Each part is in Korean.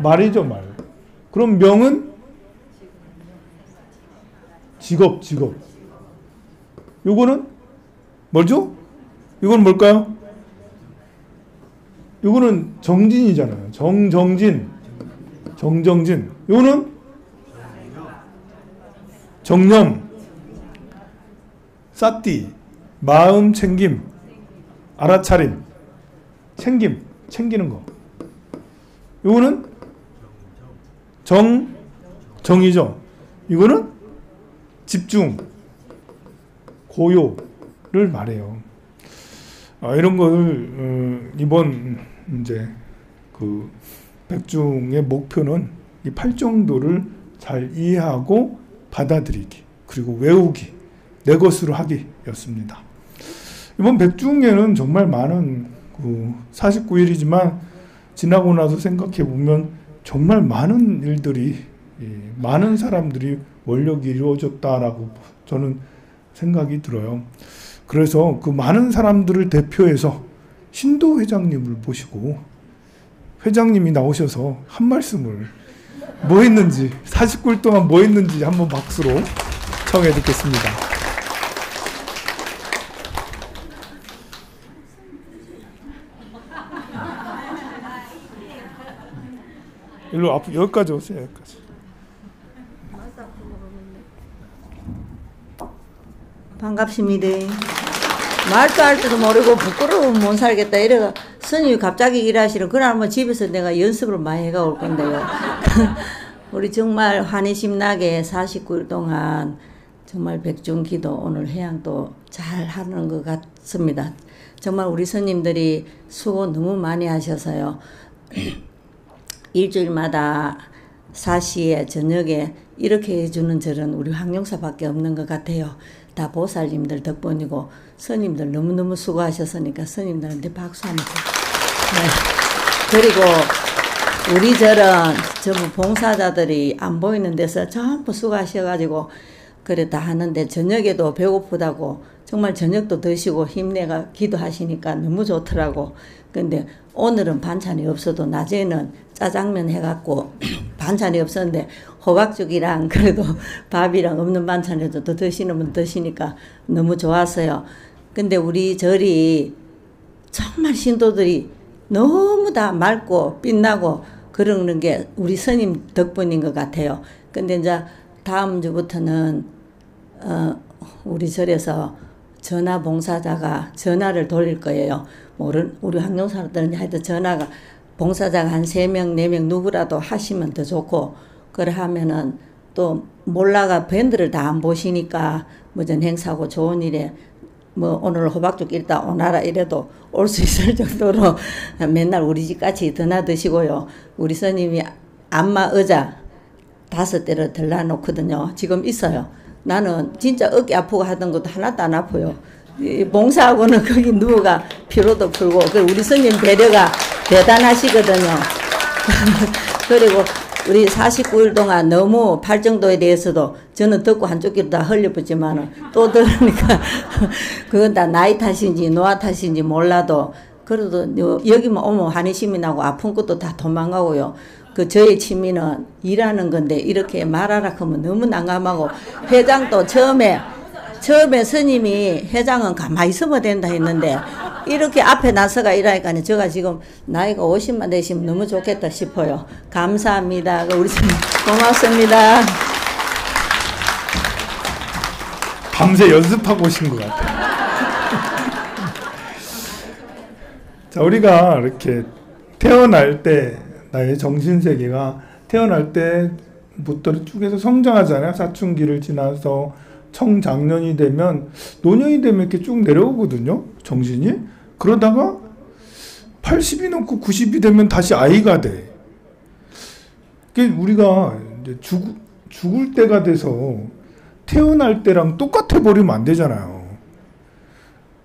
말이죠, 말. 그럼 명은 직업. 요거는 뭐죠? 이건 뭘까요? 요거는 정진이잖아요. 정정진. 요거는 정념. 싸띠. 마음 챙김. 알아차림. 챙기는 거. 요거는 정이죠. 이거는 집중, 고요를 말해요. 이런 거를 이번 이제 그 백중의 목표는 이 팔정도를 잘 이해하고 받아들이기, 그리고 외우기, 내 것으로 하기였습니다. 이번 백중에는 정말 많은 49일이지만 지나고 나서 생각해 보면 정말 많은 일들이, 많은 사람들이 원력이 이루어졌다라고 저는 생각이 들어요. 그래서 그 많은 사람들을 대표해서 신도 회장님을 모시고 회장님이 나오셔서 한 말씀을 뭐 했는지, 49일 동안 뭐 했는지 한번 박수로 청해 듣겠습니다. 일로 앞, 여기까지 오세요. 여기까지. 반갑습니다. 말도 할 줄도 모르고 부끄러우면 못 살겠다 이래가 스님이 갑자기 일하시는 그날 뭐 집에서 내가 연습을 많이 해가 올 건데요. 우리 정말 환희심 나게 49일 동안 정말 백중기도 오늘 해양도 잘 하는 것 같습니다. 정말 우리 스님들이 수고 너무 많이 하셔서요. 일주일마다 4시에 저녁에 이렇게 해주는 절은 우리 황룡사밖에 없는 것 같아요. 다 보살님들 덕분이고 스님들 너무너무 수고하셨으니까 스님들한테 박수 한번 네. 그리고 우리 절은 전부 봉사자들이 안 보이는 데서 전부 수고하셔가지고 그래 다 하는데 저녁에도 배고프다고 정말 저녁도 드시고 힘내가 기도하시니까 너무 좋더라고. 근데 오늘은 반찬이 없어도 낮에는 짜장면 해갖고 반찬이 없었는데 호박죽이랑 그래도 밥이랑 없는 반찬에도 더 드시는 분 드시니까 너무 좋았어요. 근데 우리 절이 정말 신도들이 너무 다 맑고 빛나고 그러는 게 우리 스님 덕분인 것 같아요. 근데 이제 다음 주부터는 우리 절에서 전화 봉사자가 전화를 돌릴 거예요. 우리 황룡사람들은 하여튼 전화가 봉사자가 한 3명, 4명 누구라도 하시면 더 좋고, 그래 하면은 또 몰라가 밴드를 다 안 보시니까 무슨 행사고 좋은 일에 뭐 오늘 호박죽 일다 오나라 이래도 올 수 있을 정도로 맨날 우리 집 같이 드나 드시고요. 우리 스님이 안마 의자 5대를 들러놓거든요. 지금 있어요. 나는 진짜 어깨 아프고 하던 것도 하나도 안 아파요. 봉사하고는 거기 누워가 피로도 풀고, 우리 스님 배려가 대단하시거든요. 그리고 우리 49일 동안 너무 팔정도에 대해서도 저는 듣고 한쪽 귀로 다 흘려붙지만은 또 들으니까 그건 다 나이 탓인지 노화 탓인지 몰라도 그래도 여기만 오면 환희심이 나고 아픈 것도 다 도망가고요. 저의 취미는 일하는 건데 이렇게 말하라 하면 너무 난감하고, 회장도 처음에 스님이 회장은 가만히 있으면 된다 했는데 이렇게 앞에 나서가 일하니까 제가 지금 나이가 50만 되시면 너무 좋겠다 싶어요. 감사합니다. 우리 스님 고맙습니다. 밤새 연습하고 오신 것 같아요. 자, 우리가 이렇게 태어날 때 나의 정신세계가 태어날 때부터 쭉 해서 성장하잖아요. 사춘기를 지나서 청장년이 되면, 노년이 되면 이렇게 쭉 내려오거든요, 정신이. 그러다가 80이 넘고 90이 되면 다시 아이가 돼. 우리가 이제 죽을 때가 돼서 태어날 때랑 똑같아 버리면 안 되잖아요.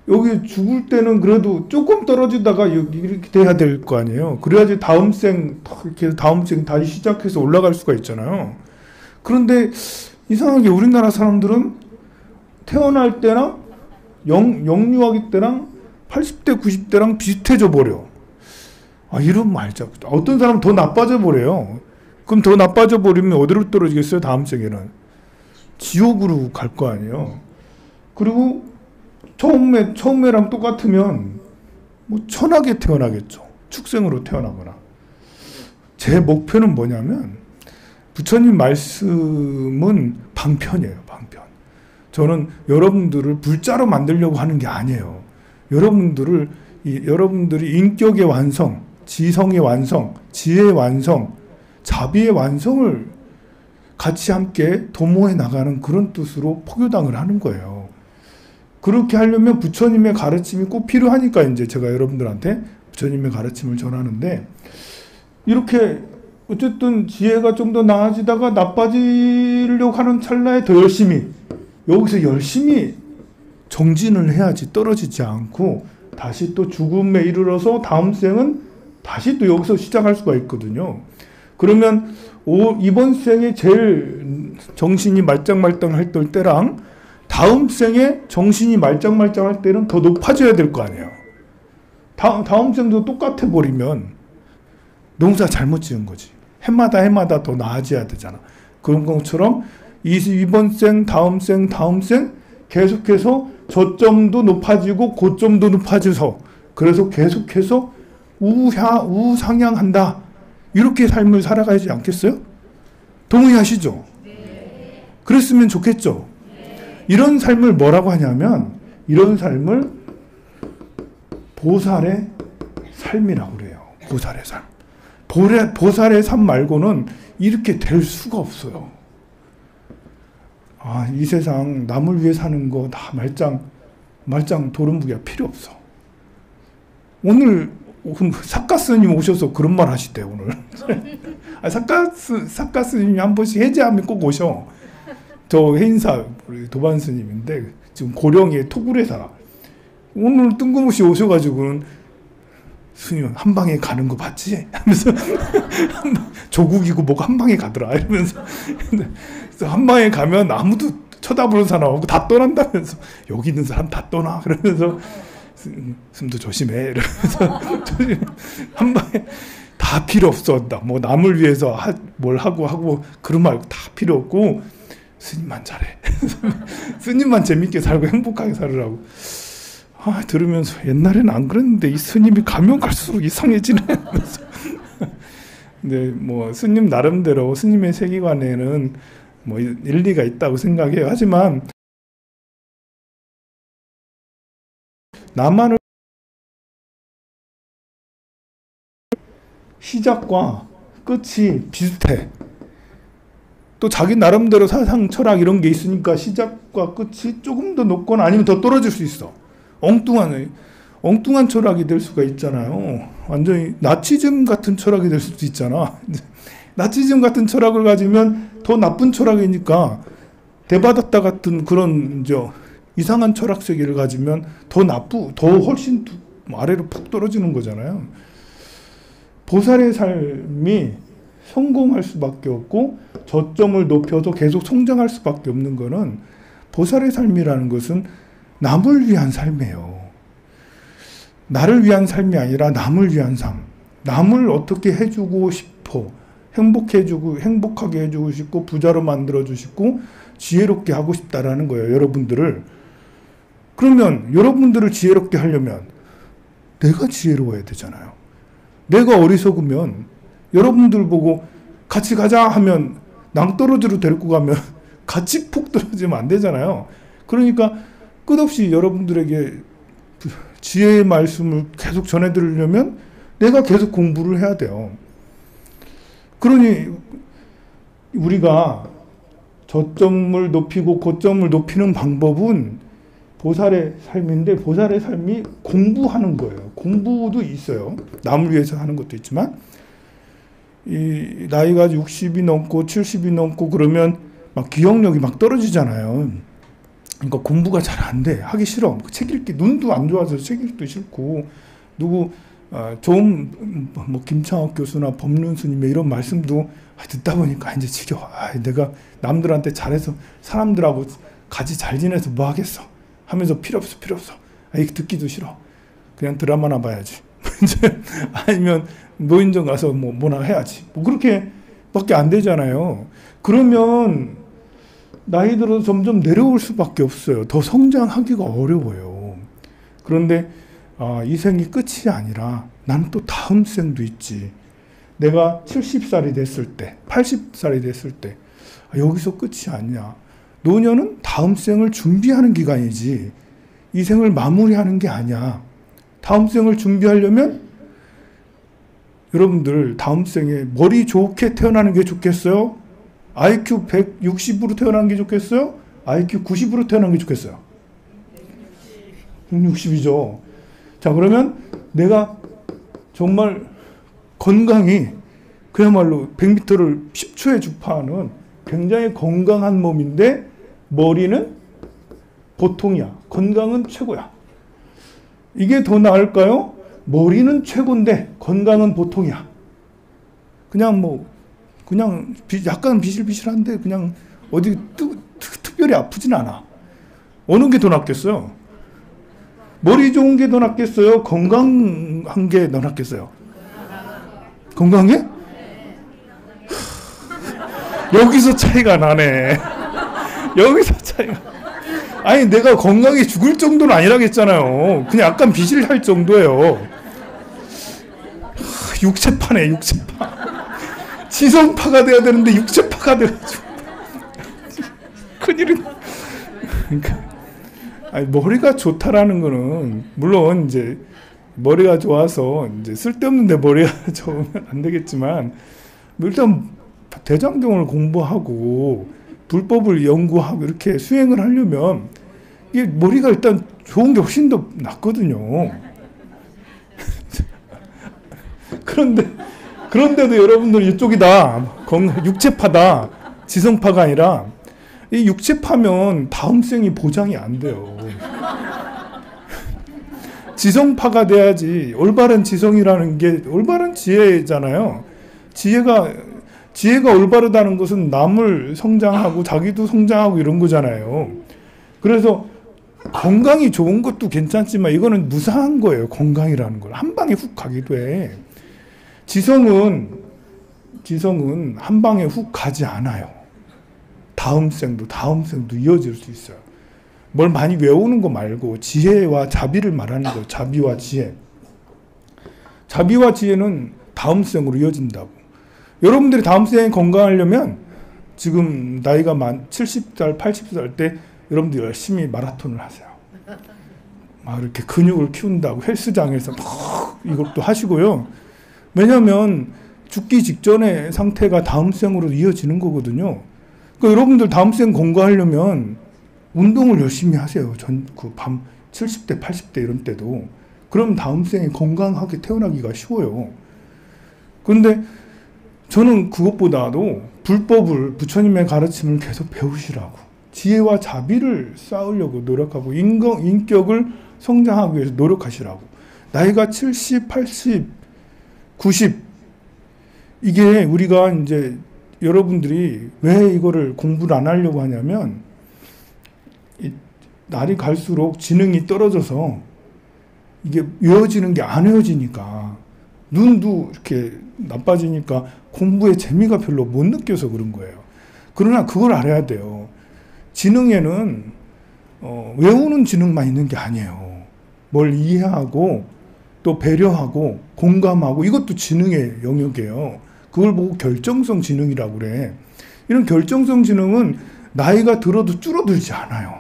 여기 죽을 때는 그래도 조금 떨어지다가 여기 이렇게 돼야 될 거 아니에요. 그래야지 다음 생 다시 시작해서 올라갈 수가 있잖아요. 그런데 이상하게 우리나라 사람들은 태어날 때랑 영유아기 때랑 80대 90대랑 비슷해져 버려. 아, 이런 말자. 어떤 사람은 더 나빠져 버려요. 그럼 더 나빠져 버리면 어디로 떨어지겠어요? 다음 생에는 지옥으로 갈 거 아니에요. 그리고 처음에랑 똑같으면 뭐 천하게 태어나겠죠. 축생으로 태어나거나. 제 목표는 뭐냐면 부처님 말씀은 방편이에요. 방편. 저는 여러분들을 불자로 만들려고 하는 게 아니에요. 여러분들이 인격의 완성, 지성의 완성, 지혜의 완성, 자비의 완성을 같이 함께 도모해 나가는 그런 뜻으로 포교당을 하는 거예요. 그렇게 하려면 부처님의 가르침이 꼭 필요하니까 이제 제가 여러분들한테 부처님의 가르침을 전하는데, 이렇게 어쨌든 지혜가 좀 더 나아지다가 나빠지려고 하는 찰나에 더 여기서 열심히 정진을 해야지 떨어지지 않고 다시 또 죽음에 이르러서 다음 생은 다시 또 여기서 시작할 수가 있거든요. 그러면 이번 생에 제일 정신이 말짱말짱할 때랑 다음 생에 정신이 말짱말짱할 때는 더 높아져야 될 거 아니에요. 다음 생도 똑같아 버리면 농사 잘못 지은 거지. 해마다 더 나아져야 되잖아. 그런 것처럼 이번 생, 다음 생 계속해서 저점도 높아지고 고점도 높아져서, 그래서 계속해서 우상향한다. 이렇게 삶을 살아가지 않겠어요? 동의하시죠? 네. 그랬으면 좋겠죠? 네. 이런 삶을 뭐라고 하냐면, 이런 삶을 보살의 삶이라고 그래요. 보살의 삶. 보살의 삶 말고는 이렇게 될 수가 없어요. 아, 이 세상 남을 위해 사는 거 다 말짱 도루묵이야 필요 없어. 오늘 사카 스님 오셔서 그런 말 하시대 오늘. 사카 스님이 한 번씩 해제하면 꼭 오셔. 저 해인사 도반 스님인데 지금 고령에 토굴에 살아. 오늘 뜬금없이 오셔가지고는 스님 한 방에 가는 거 봤지? 하면서 조국이고 뭐가 한 방에 가더라 이러면서. 한 방에 가면 아무도 쳐다보는 사람 없고 다 떠난다면서, 여기 있는 사람 다 떠나 그러면서 숨도 조심해 이러면서 한 방에 다 필요 없어. 뭐 남을 위해서 뭘 하고 그런 말 다 필요 없고 스님만 잘해. 스님만 재밌게 살고 행복하게 살으라고. 아, 들으면서 옛날에는 안 그랬는데 이 스님이 가면 갈수록 이상해지네 하면서. 근데 뭐 스님 나름대로 스님의 세계관에는 뭐 일리가 있다고 생각해요. 하지만 나만을 시작과 끝이 비슷해. 또 자기 나름대로 사상 철학 이런 게 있으니까 시작과 끝이 조금 더 높거나 아니면 더 떨어질 수 있어. 엉뚱한 철학이 될 수가 있잖아요. 완전히 나치즘 같은 철학이 될 수도 있잖아. 나치즘 같은 철학을 가지면 더 나쁜 철학이니까, 대바다타 같은 그런 이상한 철학 세계를 가지면 더 훨씬 아래로 푹 떨어지는 거잖아요. 보살의 삶이 성공할 수밖에 없고 저점을 높여서 계속 성장할 수밖에 없는 거는, 보살의 삶이라는 것은 남을 위한 삶이에요. 나를 위한 삶이 아니라 남을 위한 삶. 남을 어떻게 해주고 싶어. 행복하게 해주고 싶고 부자로 만들어주시고 지혜롭게 하고 싶다라는 거예요. 여러분들을. 그러면 여러분들을 지혜롭게 하려면 내가 지혜로워야 되잖아요. 내가 어리석으면 여러분들 보고 같이 가자 하면 낭떠러지로 데리고 가면 같이 푹 떨어지면 안 되잖아요. 그러니까 끝없이 여러분들에게 지혜의 말씀을 계속 전해드리려면 내가 계속 공부를 해야 돼요. 그러니 우리가 저점을 높이고 고점을 높이는 방법은 보살의 삶인데, 보살의 삶이 공부하는 거예요. 공부도 있어요. 남을 위해서 하는 것도 있지만, 이 나이가 60이 넘고 70이 넘고 그러면 막 기억력이 막 떨어지잖아요. 그러니까 공부가 잘 안 돼. 하기 싫어. 책 읽기, 눈도 안 좋아서 책 읽기도 싫고, 좋은 뭐 김창옥 교수나 법륜 스님의 이런 말씀도 듣다 보니까 이제 지겨워. 내가 남들한테 잘해서 사람들하고 같이 잘 지내서 뭐 하겠어 하면서 필요 없어. 이거 듣기도 싫어. 그냥 드라마나 봐야지. 이제 아니면 노인정 가서 뭐나 해야지. 뭐 그렇게밖에 안 되잖아요. 그러면 나이 들어서 점점 내려올 수밖에 없어요. 더 성장하기가 어려워요. 그런데 이 생이 끝이 아니라 나는 또 다음 생도 있지. 내가 70살이 됐을 때, 80살이 됐을 때 여기서 끝이 아니야. 노년은 다음 생을 준비하는 기간이지 이 생을 마무리하는 게 아니야. 다음 생을 준비하려면 여러분들 다음 생에 머리 좋게 태어나는 게 좋겠어요? IQ 160으로 태어나는 게 좋겠어요? IQ 90으로 태어나는 게 좋겠어요? 160이죠. 자, 그러면 내가 정말 건강히 그야말로 100m를 10초에 주파하는 굉장히 건강한 몸인데 머리는 보통이야. 건강은 최고야. 이게 더 나을까요? 머리는 최고인데 건강은 보통이야. 그냥 약간 비실비실한데 그냥 어디 특별히 아프진 않아. 어느 게 더 낫겠어요? 머리 좋은 게 더 낫겠어요? 건강한 게 더 낫겠어요? 건강해? 여기서 차이가 나네. 여기서 차이가. 아니 내가 건강히 죽을 정도는 아니라겠잖아요. 그냥 약간 비실할 정도예요. 육체파네, 육체파. 지성파가 돼야 되는데 육체파가 돼가지고 큰일이네. 그러니까 아니, 머리가 좋다라는 거는 물론 이제 머리가 좋아서 이제 쓸데없는데 머리가 좋으면 안 되겠지만 일단 대장경을 공부하고 불법을 연구하고 이렇게 수행을 하려면 이게 머리가 일단 좋은 게 훨씬 더 낫거든요. 그런데도 여러분들 이쪽이다. 육체파다. 지성파가 아니라 이 육체파면 다음 생이 보장이 안 돼요. 지성파가 돼야지. 올바른 지성이라는 게 올바른 지혜잖아요. 지혜가 올바르다는 것은 남을 성장하고 자기도 성장하고 이런 거잖아요. 그래서 건강이 좋은 것도 괜찮지만 이거는 무상한 거예요. 건강이라는 걸. 한 방에 훅 가기도 해. 지성은 한 방에 훅 가지 않아요. 다음 생도 이어질 수 있어요. 뭘 많이 외우는 거 말고 지혜와 자비를 말하는 거예요. 자비와 지혜. 자비와 지혜는 다음 생으로 이어진다고. 여러분들이 다음 생에 건강하려면 지금 나이가 70살, 80살 때 여러분들 열심히 마라톤을 하세요. 막 이렇게 근육을 키운다고 헬스장에서 막 이것도 하시고요. 왜냐하면 죽기 직전의 상태가 다음 생으로 이어지는 거거든요. 그러니까 여러분들 다음 생 건강하려면 운동을 열심히 하세요. 밤 70대, 80대 이런 때도. 그럼 다음 생에 건강하게 태어나기가 쉬워요. 그런데 저는 그것보다도 불법을 부처님의 가르침을 계속 배우시라고 지혜와 자비를 쌓으려고 노력하고 인격을 성장하기 위해서 노력하시라고. 나이가 70, 80, 90 이게 우리가 이제 여러분들이 왜 이거를 공부를 안 하려고 하냐면 날이 갈수록 지능이 떨어져서 이게 외워지는 게 안 외워지니까 눈도 이렇게 나빠지니까 공부의 재미가 별로 못 느껴서 그런 거예요. 그러나 그걸 알아야 돼요. 지능에는 외우는 지능만 있는 게 아니에요. 뭘 이해하고 또 배려하고 공감하고 이것도 지능의 영역이에요. 그걸 보고 결정성 지능이라고 그래. 이런 결정성 지능은 나이가 들어도 줄어들지 않아요.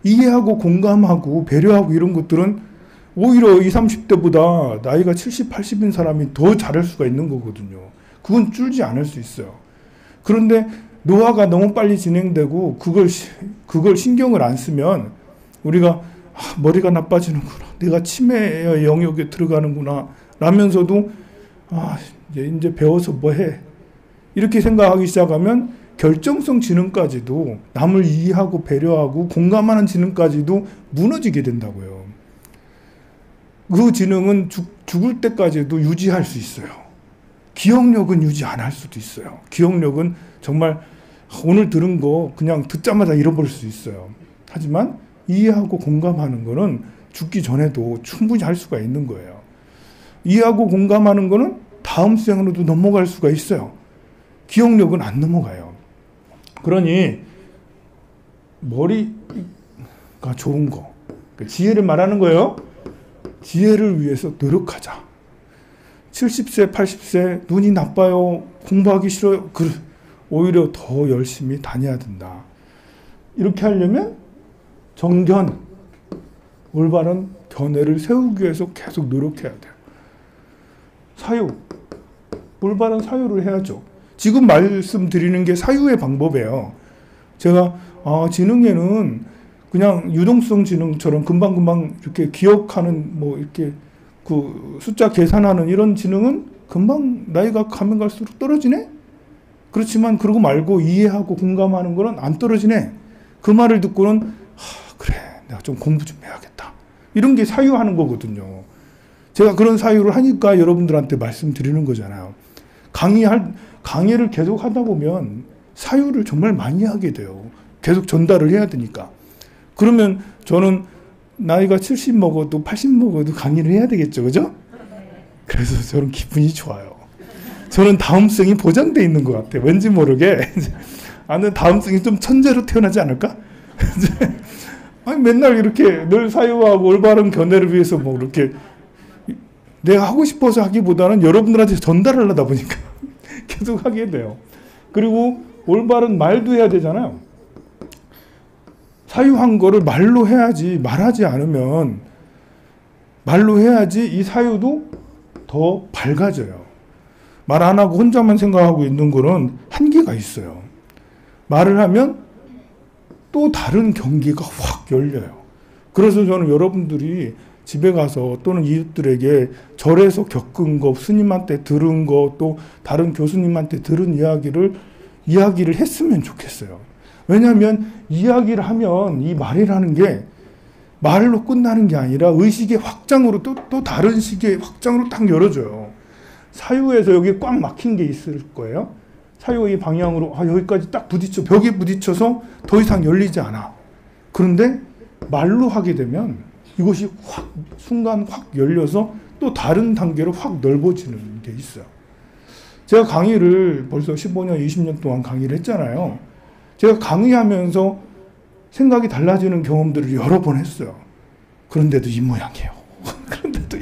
이해하고 공감하고 배려하고 이런 것들은 오히려 20, 30대보다 나이가 70, 80인 사람이 더 잘할 수가 있는 거거든요. 그건 줄지 않을 수 있어요. 그런데 노화가 너무 빨리 진행되고 그걸 신경을 안 쓰면 우리가 머리가 나빠지는구나. 내가 치매의 영역에 들어가는구나. 라면서도 이제 배워서 뭐 해. 이렇게 생각하기 시작하면 결정성 지능까지도 남을 이해하고 배려하고 공감하는 지능까지도 무너지게 된다고요. 그 지능은 죽을 때까지도 유지할 수 있어요. 기억력은 유지 안 할 수도 있어요. 기억력은 정말 오늘 들은 거 그냥 듣자마자 잃어버릴 수 있어요. 하지만 이해하고 공감하는 거는 죽기 전에도 충분히 할 수가 있는 거예요. 이해하고 공감하는 거는 다음 생으로도 넘어갈 수가 있어요. 기억력은 안 넘어가요. 그러니 머리가 좋은 거, 지혜를 말하는 거예요. 지혜를 위해서 노력하자. 70세, 80세 눈이 나빠요. 공부하기 싫어요. 오히려 더 열심히 다녀야 된다. 이렇게 하려면 정견, 올바른 견해를 세우기 위해서 계속 노력해야 돼요. 사유, 올바른 사유를 해야죠. 지금 말씀드리는 게 사유의 방법이에요. 제가 지능에는 그냥 유동성 지능처럼 금방금방 이렇게 기억하는 뭐 이렇게 그 숫자 계산하는 이런 지능은 금방 나이가 가면 갈수록 떨어지네? 그렇지만 그러고 말고 이해하고 공감하는 거는 안 떨어지네. 그 말을 듣고는 그래 내가 좀 공부 좀 해야겠다. 이런 게 사유하는 거거든요. 제가 그런 사유를 하니까 여러분들한테 말씀드리는 거잖아요. 강의를 계속 하다 보면 사유를 정말 많이 하게 돼요. 계속 전달을 해야 되니까. 그러면 저는 나이가 70 먹어도 80 먹어도 강의를 해야 되겠죠. 그죠? 그래서 저는 기분이 좋아요. 저는 다음성이 보장되어 있는 것 같아요. 왠지 모르게. 나는 다음성이 좀 천재로 태어나지 않을까? 아니, 맨날 이렇게 늘 사유하고 올바른 견해를 위해서 뭐 이렇게 내가 하고 싶어서 하기보다는 여러분들한테 전달하려다 보니까 계속 하게 돼요. 그리고 올바른 말도 해야 되잖아요. 사유한 거를 말로 해야지, 말하지 않으면 말로 해야지 이 사유도 더 밝아져요. 말 안 하고 혼자만 생각하고 있는 거는 한계가 있어요. 말을 하면 또 다른 경기가 확 열려요. 그래서 저는 여러분들이 집에 가서 또는 이웃들에게 절에서 겪은 거, 스님한테 들은 거, 또 다른 교수님한테 들은 이야기를 했으면 좋겠어요. 왜냐하면 이야기를 하면 이 말이라는 게 말로 끝나는 게 아니라 의식의 확장으로 또 다른 식의 확장으로 딱 열어줘요. 사유에서 여기 꽉 막힌 게 있을 거예요. 사유의 방향으로 여기까지 딱 벽에 부딪혀서 더 이상 열리지 않아. 그런데 말로 하게 되면 이것이 순간 확 열려서 또 다른 단계로 확 넓어지는 게 있어요. 제가 강의를 벌써 15년, 20년 동안 강의를 했잖아요. 제가 강의하면서 생각이 달라지는 경험들을 여러 번 했어요. 그런데도 이 모양이에요. 그런데도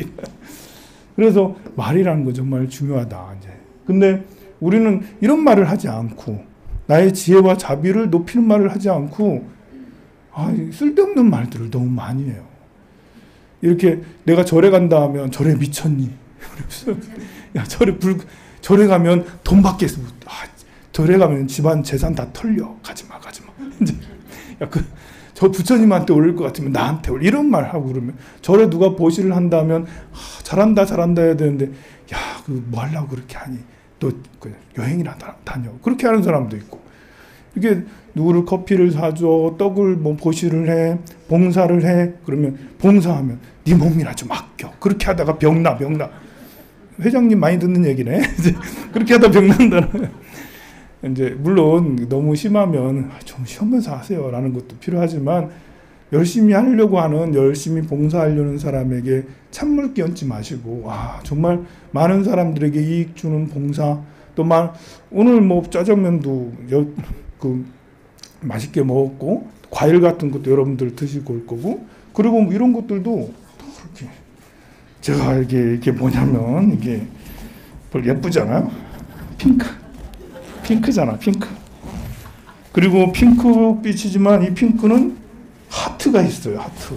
그래서 말이라는 거 정말 중요하다. 이제. 근데 우리는 이런 말을 하지 않고 나의 지혜와 자비를 높이는 말을 하지 않고 쓸데없는 말들을 너무 많이 해요. 이렇게 내가 절에 간다 하면 절에 미쳤니? 야, 절에 가면 돈 받겠어. 절에 가면 집안 재산 다 털려. 가지마. 이제 저 부처님한테 올릴 것 같으면 나한테 올려. 이런 말 하고 그러면 절에 누가 보시를 한다면 잘한다 해야 되는데 뭐 하려고 그렇게 하니? 또 여행이나 다녀. 그렇게 하는 사람도 있고. 이게 누구를 커피를 사줘, 떡을 뭐 보시를 해, 봉사를 해. 그러면 봉사하면 네 몸이나 좀 아껴. 그렇게 하다가 병나. 회장님 많이 듣는 얘기네. 그렇게 하다 병난다는. 이제 물론 너무 심하면 좀 쉬면서 하세요라는 것도 필요하지만 열심히 하려고 하는 열심히 봉사하려는 사람에게 찬물 끼얹지 마시고 정말 많은 사람들에게 이익 주는 봉사 또 오늘 뭐 짜장면도 맛있게 먹었고 과일 같은 것도 여러분들 드시고 올 거고 그리고 뭐 이런 것들도 이렇게 제가 이게 뭐냐면 이게 예쁘잖아요. 핑크잖아. 그리고 핑크빛이지만 이 핑크는 하트가 있어요. 하트.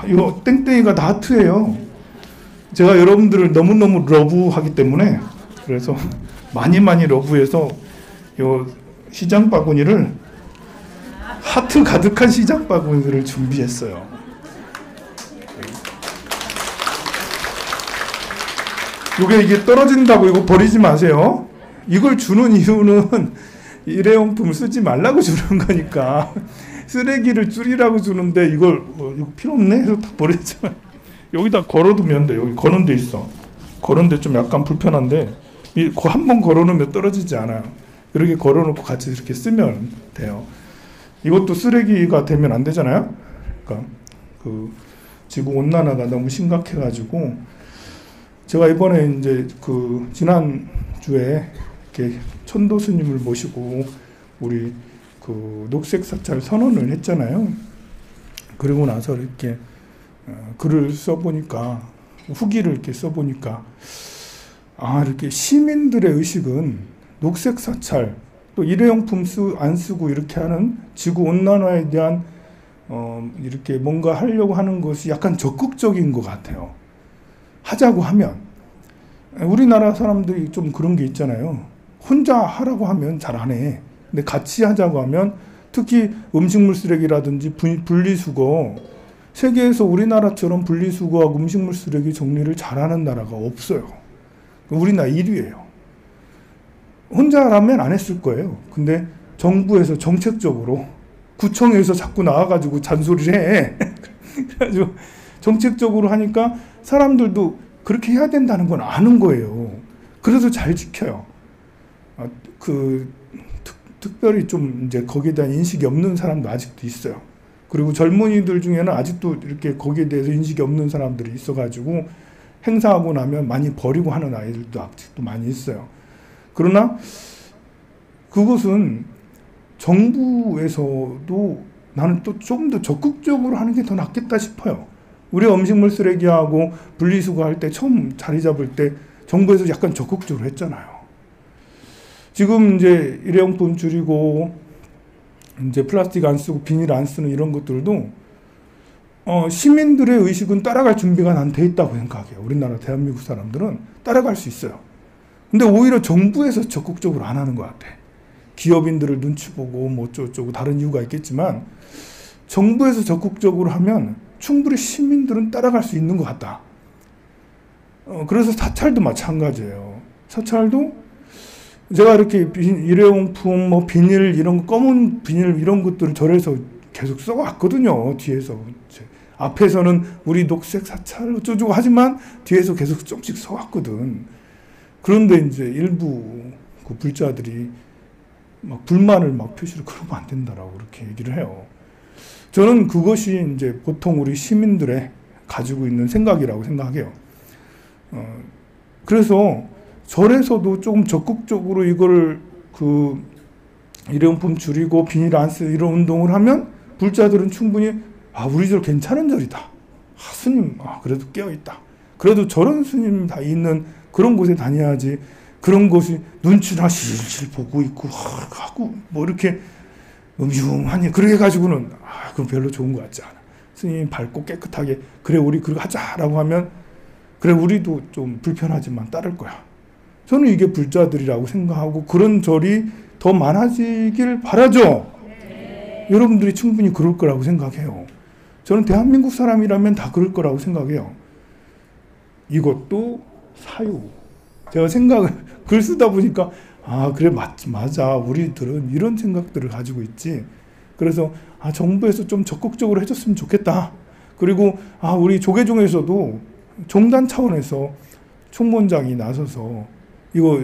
이거 땡땡이가 다 하트예요. 제가 여러분들을 너무너무 러브하기 때문에 그래서 많이 러브해서 요 시장 바구니를 하트 가득한 시장 바구니를 준비했어요. 이게 떨어진다고 이거 버리지 마세요. 이걸 주는 이유는 일회용품을 쓰지 말라고 주는 거니까 쓰레기를 줄이라고 주는데 이거 필요 없네 해서 다 버렸지만 여기다 걸어두면 돼. 여기 거는 데 있어. 거는 데 좀 약간 불편한데 한 번 걸어놓으면 떨어지지 않아요. 이렇게 걸어놓고 같이 이렇게 쓰면 돼요. 이것도 쓰레기가 되면 안 되잖아요. 그러니까 지구 온난화가 너무 심각해가지고 제가 이번에 이제 그 지난 주에 이렇게 천도 스님을 모시고 우리 그 녹색 사찰 선언을 했잖아요. 그리고 나서 이렇게 글을 써보니까, 후기를 이렇게 써보니까, 이렇게 시민들의 의식은 녹색 사찰, 또 일회용품 안 쓰고 이렇게 하는 지구 온난화에 대한 이렇게 뭔가 하려고 하는 것이 약간 적극적인 것 같아요. 하자고 하면. 우리나라 사람들이 좀 그런 게 있잖아요. 혼자 하라고 하면 잘 안 해. 근데 같이 하자고 하면, 특히 음식물 쓰레기라든지 분리수거, 세계에서 우리나라처럼 분리수거하고 음식물 쓰레기 정리를 잘하는 나라가 없어요. 우리나라 1위예요. 혼자 하면 안 했을 거예요. 근데 정부에서 정책적으로, 구청에서 자꾸 나와가지고 잔소리를 해. 그래가지고 정책적으로 하니까 사람들도 그렇게 해야 된다는 건 아는 거예요. 그래서 잘 지켜요. 특별히 좀 이제 거기에 대한 인식이 없는 사람도 아직도 있어요. 그리고 젊은이들 중에는 아직도 이렇게 거기에 대해서 인식이 없는 사람들이 있어가지고 행사하고 나면 많이 버리고 하는 아이들도 아직도 많이 있어요. 그러나 그것은 정부에서도 나는 또 조금 더 적극적으로 하는 게 더 낫겠다 싶어요. 우리 음식물 쓰레기하고 분리수거할 때 처음 자리 잡을 때 정부에서 약간 적극적으로 했잖아요. 지금 이제 일회용품 줄이고 이제 플라스틱 안 쓰고 비닐 안 쓰는 이런 것들도 시민들의 의식은 따라갈 준비가 난 돼 있다고 생각해요. 우리나라 대한민국 사람들은 따라갈 수 있어요. 근데 오히려 정부에서 적극적으로 안 하는 것 같아. 기업인들을 눈치 보고 뭐 어쩌고 다른 이유가 있겠지만 정부에서 적극적으로 하면 충분히 시민들은 따라갈 수 있는 것 같다. 그래서 사찰도 마찬가지예요. 사찰도 제가 이렇게 일회용품, 뭐 비닐 이런 거, 검은 비닐 이런 것들을 절에서 계속 써왔거든요. 뒤에서 앞에서는 우리 녹색 사찰 어쩌고 하지만 뒤에서 계속 조금씩 써왔거든. 그런데 이제 일부 그 불자들이 막 불만을 막 표시를 그러면 안 된다라고 그렇게 얘기를 해요. 저는 그것이 이제 보통 우리 시민들의 가지고 있는 생각이라고 생각해요. 그래서 절에서도 조금 적극적으로 이걸 그 일회용품 줄이고 비닐 안 쓰 이런 운동을 하면 불자들은 충분히 우리 절 괜찮은 절이다. 스님 그래도 깨어있다. 그래도 저런 스님 다 있는 그런 곳에 다녀야지. 그런 곳이 눈치나 실실 보고 있고 하고 뭐 이렇게 음흉하니 그렇게 가지고는 그럼 별로 좋은 것 같지 않아. 스님이 밝고 깨끗하게 그래 우리 그렇게 하자라고 하면 그래 우리도 좀 불편하지만 따를 거야. 저는 이게 불자들이라고 생각하고 그런 절이 더 많아지길 바라죠. 여러분들이 충분히 그럴 거라고 생각해요. 저는 대한민국 사람이라면 다 그럴 거라고 생각해요. 이것도 사유. 제가 글 쓰다 보니까 그래 맞아 우리들은 이런 생각들을 가지고 있지. 그래서 정부에서 좀 적극적으로 해줬으면 좋겠다. 그리고 우리 조계종에서도 종단 차원에서 총무원장이 나서서 이거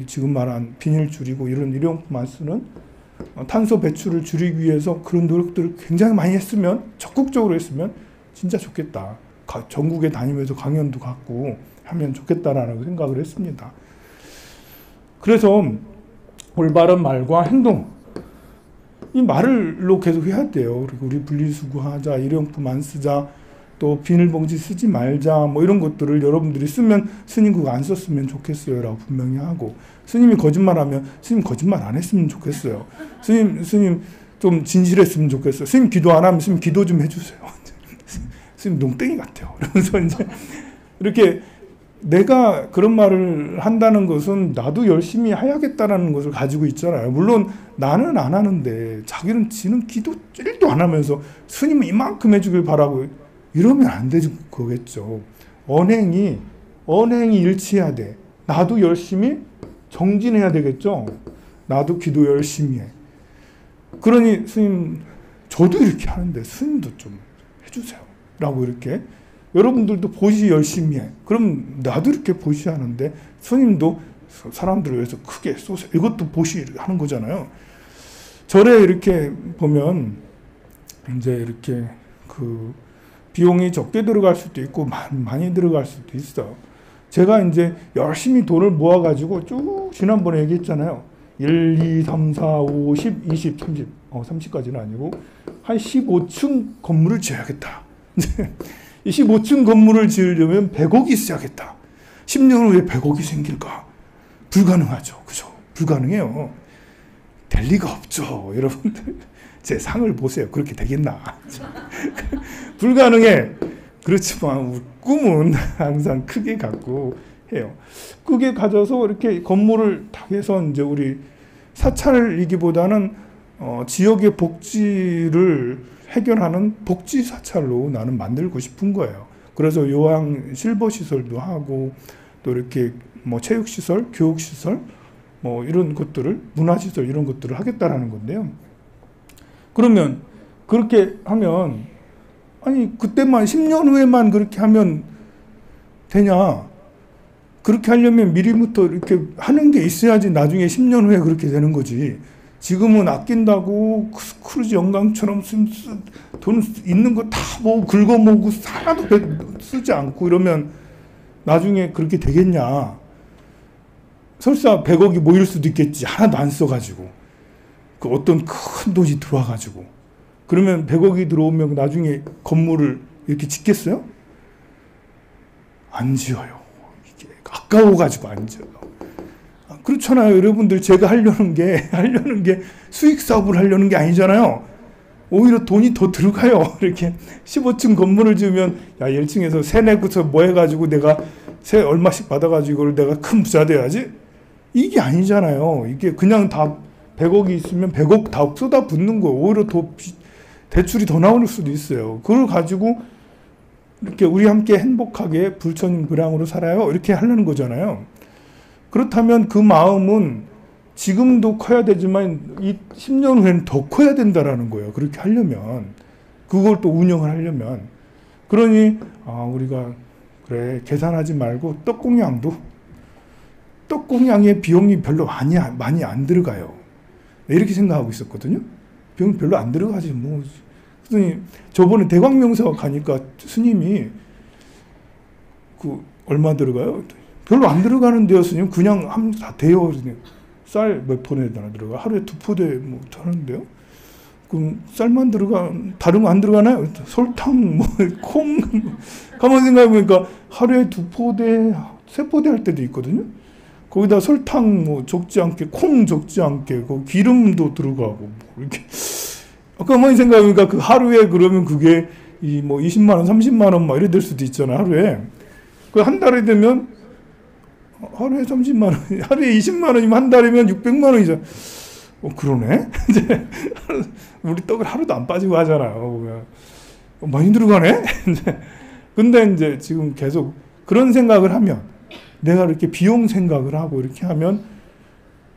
지금 말한 비닐 줄이고 이런 일회용품 안 쓰는 탄소 배출을 줄이기 위해서 그런 노력들을 굉장히 많이 했으면 적극적으로 했으면 진짜 좋겠다. 전국에 다니면서 강연도 갖고 하면 좋겠다라는 생각을 했습니다. 그래서 올바른 말과 행동 이 말로 계속 해야 돼요. 그리고 우리 분리수거하자, 일회용품 안 쓰자, 또 비닐봉지 쓰지 말자 뭐 이런 것들을 여러분들이 쓰면 스님 그거 안 썼으면 좋겠어요 라고 분명히 하고 스님이 거짓말하면 스님 거짓말 안 했으면 좋겠어요. 스님 좀 진실했으면 좋겠어요. 스님 기도 안 하면 스님 기도 좀 해주세요. 스님 농땡이 같아요. 그러면서 이제 이렇게 내가 그런 말을 한다는 것은 나도 열심히 해야겠다라는 것을 가지고 있잖아요. 물론 나는 안 하는데 지는 기도 1도 안 하면서 스님은 이만큼 해주길 바라고 이러면 안 되는 거겠죠. 언행이 일치해야 돼. 나도 열심히 정진해야 되겠죠. 나도 기도 열심히 해. 그러니 스님 저도 이렇게 하는데 스님도 좀 해주세요 라고 이렇게 여러분들도 보시 열심히 해. 그럼 나도 이렇게 보시 하는데 스님도 사람들을 위해서 크게 쏘세요. 이것도 보시 하는 거잖아요. 절에 이렇게 보면 이제 이렇게 비용이 적게 들어갈 수도 있고 많이 들어갈 수도 있어요. 제가 이제 열심히 돈을 모아가지고 쭉 지난번에 얘기했잖아요. 1, 2, 3, 4, 5, 10, 20, 30, 30까지는 아니고 한 15층 건물을 지어야겠다. 이 15층 건물을 지으려면 100억이 있어야겠다. 10년 후에 100억이 생길까? 불가능하죠. 그죠? 불가능해요. 될 리가 없죠. 여러분들 제 상을 보세요. 그렇게 되겠나? 불가능해. 그렇지만 꿈은 항상 크게 갖고 해요. 크게 가져서 이렇게 건물을 딱 해서 이제 우리 사찰이기보다는 지역의 복지를 해결하는 복지 사찰로 나는 만들고 싶은 거예요. 그래서 요양 실버 시설도 하고 또 이렇게 뭐 체육 시설, 교육 시설 뭐 이런 것들을 문화 시설 이런 것들을 하겠다라는 건데요. 그러면 그렇게 하면 아니 그때만 10년 후에만 그렇게 하면 되냐? 그렇게 하려면 미리부터 이렇게 하는 게 있어야지 나중에 10년 후에 그렇게 되는 거지. 지금은 아낀다고 크루즈 영광처럼 돈 있는 거 다 뭐 긁어모으고 하나도 쓰지 않고 이러면 나중에 그렇게 되겠냐. 설사 100억이 모일 수도 있겠지. 하나도 안 써가지고. 그 어떤 큰 돈이 들어와가지고. 그러면 100억이 들어오면 나중에 건물을 이렇게 짓겠어요? 안 지어요. 이게 아까워가지고 안 지어요. 그렇잖아요. 여러분들 제가 하려는 게 수익 사업을 하려는 게 아니잖아요. 오히려 돈이 더 들어가요. 이렇게 15층 건물을 지으면 야 1층에서 세 내고서 뭐 해가지고 내가 세 얼마씩 받아가지고 이걸 내가 큰 부자 돼야지? 이게 아니잖아요. 이게 그냥 다 100억이 있으면 100억 다 쏟아붓는 거예요. 오히려 더 대출이 더 나올 수도 있어요. 그걸 가지고 이렇게 우리 함께 행복하게 불처님 불량으로 살아요. 이렇게 하려는 거잖아요. 그렇다면 그 마음은 지금도 커야 되지만 이 10년 후에는 더 커야 된다라는 거예요. 그렇게 하려면. 그걸 또 운영을 하려면. 그러니 우리가 그래 계산하지 말고 떡공양의 비용이 별로 많이 안 들어가요. 이렇게 생각하고 있었거든요. 비용 별로 안 들어가지 뭐. 스님 저번에 대광명사 가니까 스님이 그 얼마 들어가요? 별로 안 들어가는데요, 스님. 그냥 다 돼요. 쌀 몇 포대나 들어가? 하루에 2포대 뭐 하는데요. 그럼 쌀만 들어가, 다른 거 안 들어가나요? 설탕, 뭐 콩. 가만 생각해보니까 하루에 2포대, 3포대 할 때도 있거든요. 거기다 설탕 뭐 적지 않게, 콩 적지 않게, 그 기름도 들어가고 뭐 이렇게. 가만히 생각해보니까 그 하루에 그러면 그게 뭐 20만 원, 30만 원 막 이래 될 수도 있잖아요, 하루에. 그 한 달에 되면 하루에 30만 원, 하루에 20만 원이면 한 달이면 600만 원이죠. 그러네? 이제 우리 떡을 하루도 안 빠지고 하잖아요. 많이 들어가네? 근데 이제 지금 계속 그런 생각을 하면 내가 이렇게 비용 생각을 하고 이렇게 하면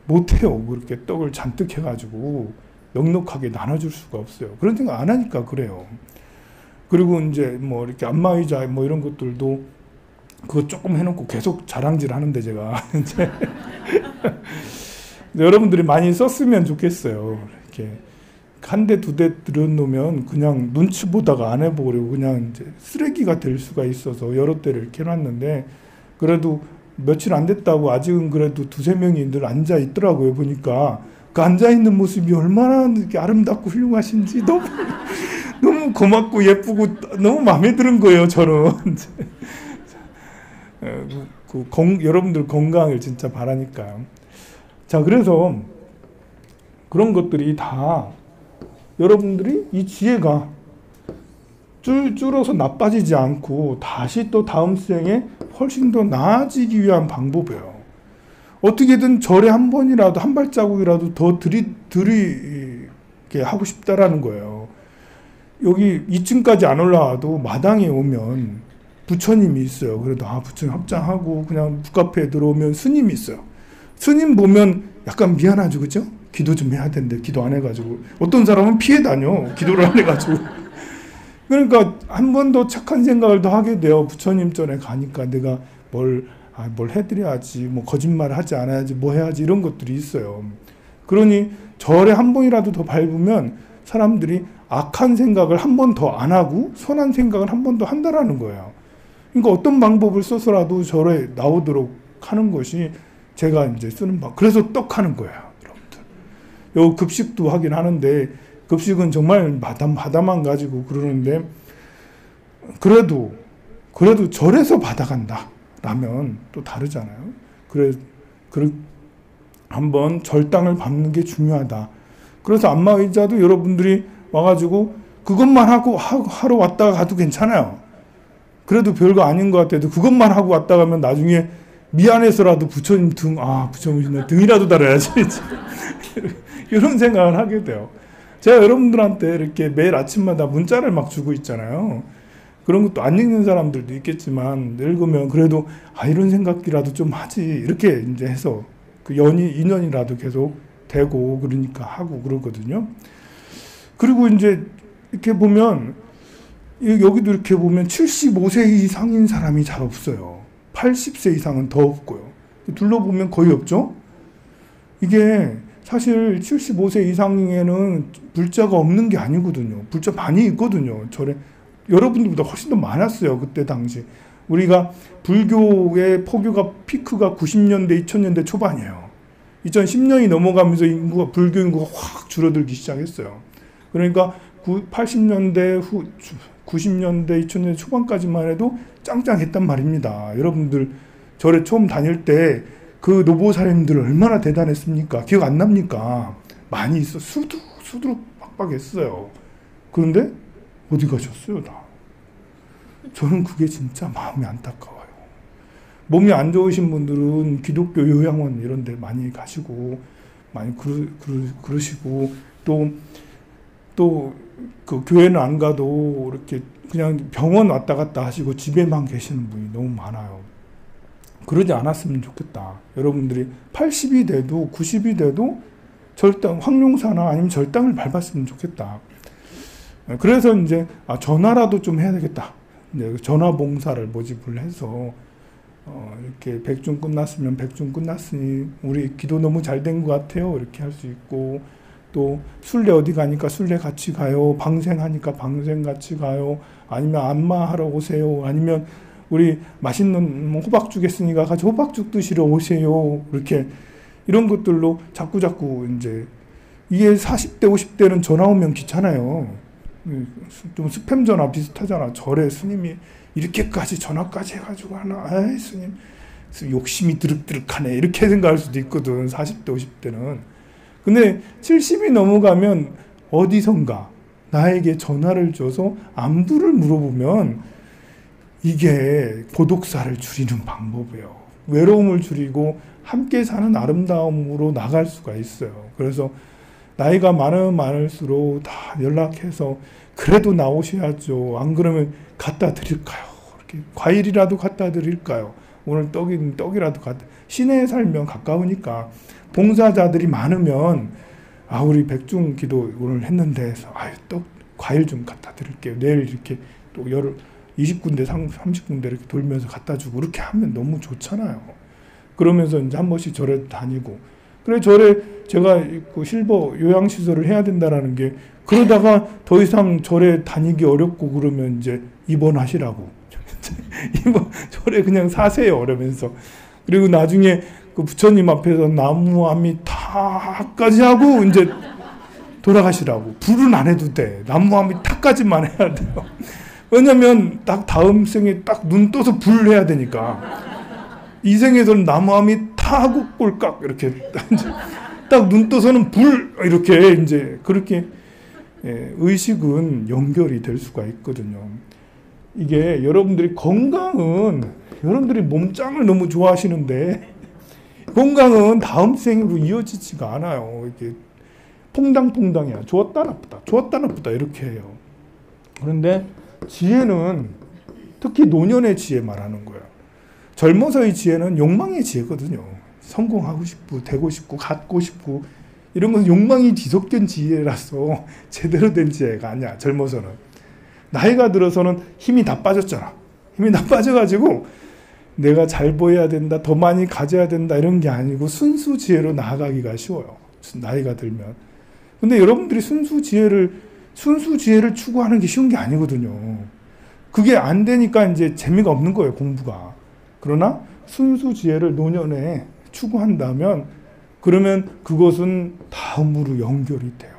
못해요. 그렇게 떡을 잔뜩 해가지고 넉넉하게 나눠줄 수가 없어요. 그런 생각 안 하니까 그래요. 그리고 이제 뭐 이렇게 안마의자 뭐 이런 것들도 그거 조금 해놓고 계속 자랑질 하는데 제가 이제 여러분들이 많이 썼으면 좋겠어요. 이렇게 한 대 두 대 들여놓으면 그냥 눈치 보다가 안 해버리고 그냥 이제 쓰레기가 될 수가 있어서 여러 대를 이렇게 해놨는데 그래도 며칠 안 됐다고 아직은 그래도 두세 명이 늘 앉아 있더라고요. 보니까 그 앉아 있는 모습이 얼마나 이렇게 아름답고 훌륭하신지 너무 고맙고 예쁘고 너무 마음에 드는 거예요. 저는. 여러분들 건강을 진짜 바라니까. 자, 그래서 그런 것들이 다 여러분들이 이 지혜가 줄어서 나빠지지 않고 다시 또 다음 생에 훨씬 더 나아지기 위한 방법이에요. 어떻게든 절에 한 번이라도 한 발자국이라도 더 들이게 하고 싶다라는 거예요. 여기 2층까지 안 올라와도 마당에 오면 부처님이 있어요. 그래도 부처님 합장하고 그냥 북카페에 들어오면 스님이 있어요. 스님 보면 약간 미안하죠, 그죠? 기도 좀 해야 되는데 기도 안 해가지고 어떤 사람은 피해 다녀. 기도를 안 해가지고. 그러니까 한 번 더 착한 생각을 더 하게 돼요. 부처님 전에 가니까 내가 뭘 해드려야지, 뭐 거짓말 하지 않아야지, 뭐 해야지 이런 것들이 있어요. 그러니 절에 한 번이라도 더 밟으면 사람들이 악한 생각을 한 번 더 안 하고 선한 생각을 한 번 더 한다라는 거예요. 그러니까 어떤 방법을 써서라도 절에 나오도록 하는 것이 제가 이제 쓰는 그래서 떡하는 거예요, 여러분들. 요 급식도 하긴 하는데, 급식은 정말 바다만 가지고 그러는데, 그래도 절에서 받아간다 라면 또 다르잖아요. 한번 절당을 밟는 게 중요하다. 그래서 안마의자도 여러분들이 와가지고 그것만 하러 왔다가 가도 괜찮아요. 그래도 별거 아닌 것 같아도 그것만 하고 왔다 가면 나중에 미안해서라도 부처님 부처님 등이라도 달아야지. 이런 생각을 하게 돼요. 제가 여러분들한테 이렇게 매일 아침마다 문자를 막 주고 있잖아요. 그런 것도 안 읽는 사람들도 있겠지만, 읽으면 그래도 이런 생각이라도 좀 하지. 이렇게 이제 해서 그 인연이라도 계속 되고, 그러니까 하고 그러거든요. 그리고 이제 이렇게 보면, 여기도 이렇게 보면 75세 이상인 사람이 잘 없어요. 80세 이상은 더 없고요. 둘러보면 거의 없죠? 이게 사실 75세 이상에는 불자가 없는 게 아니거든요. 불자 많이 있거든요. 절에 여러분들보다 훨씬 더 많았어요. 그때 당시. 우리가 불교의 포교가 피크가 90년대, 2000년대 초반이에요. 2010년이 넘어가면서 불교 인구가 확 줄어들기 시작했어요. 그러니까 80년대 90년대, 2000년대 초반까지만 해도 짱짱했단 말입니다. 여러분들 절에 처음 다닐 때 그 노보살님들 얼마나 대단했습니까? 기억 안 납니까? 많이 있어. 수두룩 빡빡했어요. 그런데 어디 가셨어요, 다? 저는 그게 진짜 마음이 안타까워요. 몸이 안 좋으신 분들은 기독교 요양원 이런 데 많이 가시고, 많이 그러시고, 또 그 교회는 안 가도 이렇게 그냥 병원 왔다 갔다 하시고 집에만 계시는 분이 너무 많아요. 그러지 않았으면 좋겠다. 여러분들이 80이 돼도 90이 돼도 황룡사나 아니면 절당을 밟았으면 좋겠다. 그래서 이제 전화라도 좀 해야 되겠다. 이제 전화 봉사를 모집을 해서 이렇게 백중 끝났으면 백중 끝났으니 우리 기도 너무 잘 된 것 같아요. 이렇게 할 수 있고, 또 순례 어디 가니까 순례 같이 가요. 방생하니까 방생 같이 가요. 아니면 안마하러 오세요. 아니면 우리 맛있는 호박죽 했으니까 같이 호박죽 드시러 오세요. 이렇게 이런 것들로 자꾸 이제 이게 40대 50대는 전화 오면 귀찮아요. 좀 스팸 전화 비슷하잖아. 절에 스님이 이렇게까지 전화까지 해가지고 하나, 스님 욕심이 드륵드륵하네 이렇게 생각할 수도 있거든. 40대 50대는. 근데 70이 넘어가면 어디선가 나에게 전화를 줘서 안부를 물어보면 이게 고독사를 줄이는 방법이에요. 외로움을 줄이고 함께 사는 아름다움으로 나갈 수가 있어요. 그래서 나이가 많을수록 다 연락해서 그래도 나오셔야죠. 안 그러면 갖다 드릴까요? 이렇게 과일이라도 갖다 드릴까요? 오늘 떡이라도 시내에 살면 가까우니까 봉사자들이 많으면 우리 백중 기도 오늘 했는데 과일 좀 갖다 드릴게요. 내일 이렇게 또 20군데 30군데 이렇게 돌면서 갖다 주고 이렇게 하면 너무 좋잖아요. 그러면서 이제 한 번씩 절에 다니고, 그래 절에 제가 그 실버 요양시설을 해야 된다라는 게, 그러다가 더 이상 절에 다니기 어렵고 그러면 이제 입원하시라고 절에 그냥 사세요 이러면서. 그리고 나중에 그 부처님 앞에서 나무아미 타까지 하고 이제 돌아가시라고. 불은 안 해도 돼. 나무아미 타까지만 해야 돼요. 왜냐면 딱 다음 생에 딱 눈 떠서 불 해야 되니까. 이 생에서는 나무아미 타하고 꼴깍 이렇게 딱 눈 떠서는 불 이렇게 이제 그렇게 의식은 연결이 될 수가 있거든요. 이게 여러분들이 여러분들이 몸짱을 너무 좋아하시는데 건강은 다음 생으로 이어지지가 않아요. 이게 퐁당퐁당이야. 좋았다 나쁘다 이렇게 해요. 그런데 지혜는 특히 노년의 지혜 말하는 거야. 젊어서의 지혜는 욕망의 지혜거든요. 성공하고 싶고 되고 싶고 갖고 싶고 이런 것은 욕망이 뒤섞인 지혜라서 제대로 된 지혜가 아니야. 젊어서는. 나이가 들어서는 힘이 다 빠졌잖아. 힘이 다 빠져가지고 내가 잘 보여야 된다, 더 많이 가져야 된다 이런 게 아니고 순수 지혜로 나아가기가 쉬워요. 나이가 들면. 근데 여러분들이 순수 지혜를 추구하는 게 쉬운 게 아니거든요. 그게 안 되니까 이제 재미가 없는 거예요, 공부가. 그러나 순수 지혜를 노년에 추구한다면 그러면 그것은 다음으로 연결이 돼요.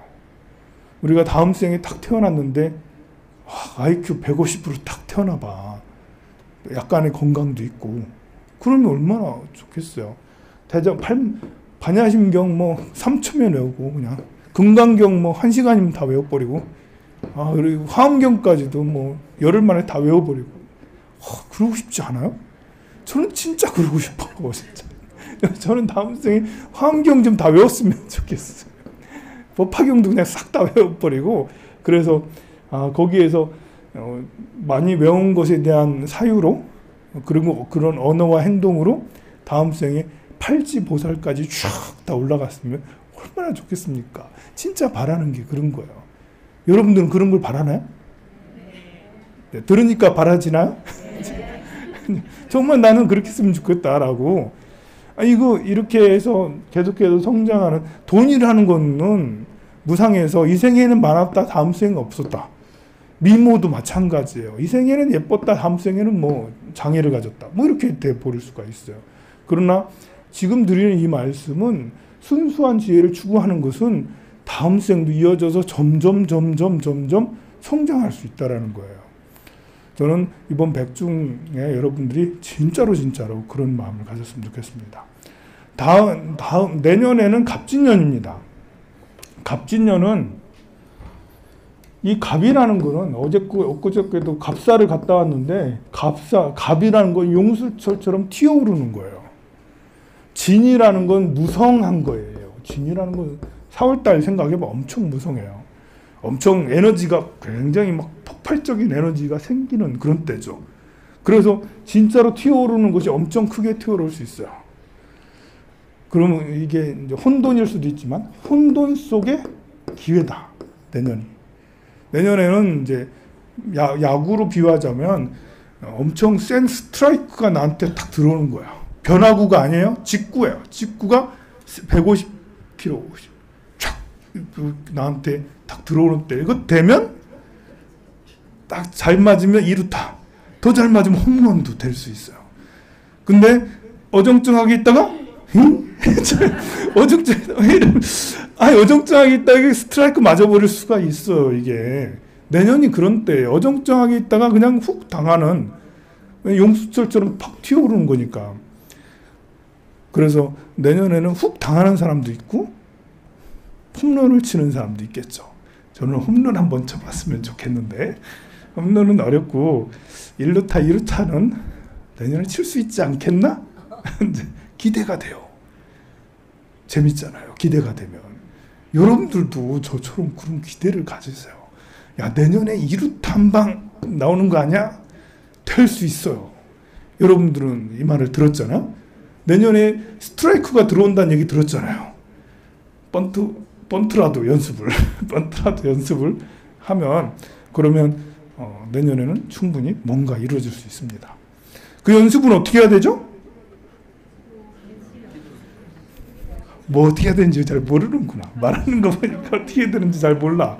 우리가 다음 생에 딱 태어났는데 IQ 150으로 딱 태어나봐. 약간의 건강도 있고. 그러면 얼마나 좋겠어요. 반야심경 뭐 3초면 외우고 그냥 금강경 뭐 1시간이면 다 외워버리고 그리고 화엄경까지도 뭐 열흘 만에 다 외워버리고 그러고 싶지 않아요? 저는 진짜 그러고 싶어요. 진짜. 저는 다음 생에 화엄경 좀 다 외웠으면 좋겠어요. 법화경도 그냥 싹 다 외워버리고 그래서 거기에서 많이 외운 것에 대한 사유로 그리고 그런 언어와 행동으로 다음 생에 팔지보살까지 쫙 다 올라갔으면 얼마나 좋겠습니까? 진짜 바라는 게 그런 거예요. 여러분들은 그런 걸 바라나요? 네, 들으니까 바라지나요? 정말 나는 그렇게 했으면 좋겠다라고. 이거 이렇게 해서 계속해서 성장하는 돈이라는 거는 무상해서 이 생에는 많았다 다음 생은 없었다. 미모도 마찬가지예요. 이 생에는 예뻤다 다음 생에는 뭐 장애를 가졌다. 뭐 이렇게 돼 버릴 수가 있어요. 그러나 지금 드리는 이 말씀은 순수한 지혜를 추구하는 것은 다음 생도 이어져서 점점 성장할 수 있다라는 거예요. 저는 이번 백중에 여러분들이 진짜로 그런 마음을 가졌으면 좋겠습니다. 다음 내년에는 갑진년입니다. 갑진년은 이 갑이라는 거는 엊그저께도 갑사를 갔다 왔는데 갑이라는 건 용수철처럼 튀어오르는 거예요. 진이라는 건 무성한 거예요. 진이라는 건 4월달 생각해보면 엄청 무성해요. 엄청 에너지가 굉장히 막 폭발적인 에너지가 생기는 그런 때죠. 그래서 진짜로 튀어오르는 것이 엄청 크게 튀어오를 수 있어요. 그러면 이게 이제 혼돈일 수도 있지만 혼돈 속의 기회다. 내년에는 이제 야구로 비유하자면 엄청 센 스트라이크가 나한테 딱 들어오는 거야. 변화구가 아니에요. 직구예요. 직구가 150km 촥 나한테 딱 들어오는 때 이거 되면 딱 잘 맞으면 2루타, 더 잘 맞으면 홈런도 될 수 있어요. 근데 어정쩡하게 있다가 어정쩡하게 있다가 스트라이크 맞아버릴 수가 있어요. 이게 내년이 그런 때 어정쩡하게 있다가 그냥 훅 당하는 용수철처럼 팍 튀어오르는 거니까. 그래서 내년에는 훅 당하는 사람도 있고 홈런을 치는 사람도 있겠죠. 저는 홈런 한번 쳐봤으면 좋겠는데 홈런은 어렵고 1루타, 2루타는 내년에 칠 수 있지 않겠나? 기대가 돼요. 재밌잖아요. 기대가 되면. 여러분들도 저처럼 그런 기대를 가지세요. 야, 내년에 2루타 한 방 나오는 거 아니야? 될 수 있어요. 여러분들은 이 말을 들었잖아요. 내년에 스트라이크가 들어온다는 얘기 들었잖아요. 번트라도 연습을 하면 그러면 내년에는 충분히 뭔가 이루어질 수 있습니다. 그 연습은 어떻게 해야 되죠? 뭐 어떻게 해야 되는지 잘 모르는구나. 말하는 거 보니까 어떻게 해야 되는지 잘 몰라.